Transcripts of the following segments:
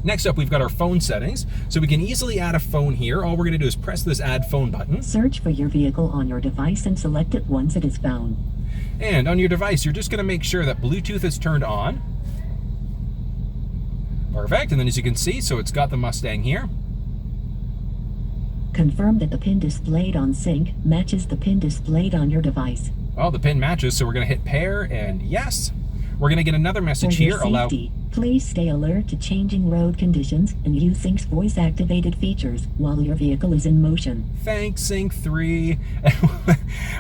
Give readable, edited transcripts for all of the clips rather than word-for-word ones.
Next up, we've got our phone settings. So we can easily add a phone here. All we're going to do is press this add phone button. Search for your vehicle on your device and select it once it is found. And on your device, you're just going to make sure that Bluetooth is turned on. Perfect. And then as you can see, so it's got the Mustang here. Confirm that the pin displayed on sync matches the pin displayed on your device. Well, the pin matches, so we're going to hit pair and yes. We're going to get another message For here. your safety, please stay alert to changing road conditions and use Sync's voice-activated features while your vehicle is in motion. Thanks, Sync 3.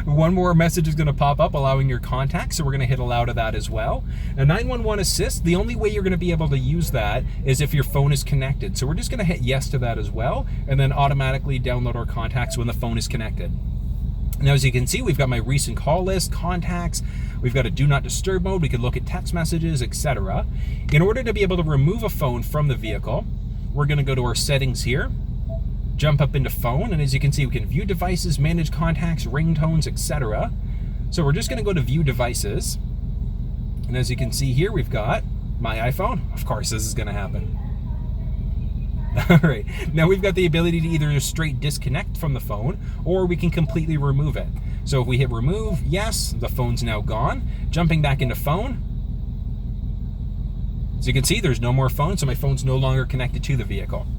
One more message is going to pop up allowing your contacts, so we're going to hit allow to that as well. Now, 911 Assist, the only way you're going to be able to use that is if your phone is connected. So we're just going to hit yes to that as well, and then automatically download our contacts when the phone is connected. Now, as you can see, we've got my recent call list, contacts, we've got a do not disturb mode, we can look at text messages, etc. In order to be able to remove a phone from the vehicle, we're going to go to our settings here, jump up into phone, and as you can see, we can view devices, manage contacts, ringtones, etc. So we're just going to go to view devices, and as you can see here, we've got my iPhone. Of course, this is going to happen. All right, now we've got the ability to either just straight disconnect from the phone, or we can completely remove it. So if we hit remove, yes, the phone's now gone. Jumping back into phone, as you can see, there's no more phone, so my phone's no longer connected to the vehicle.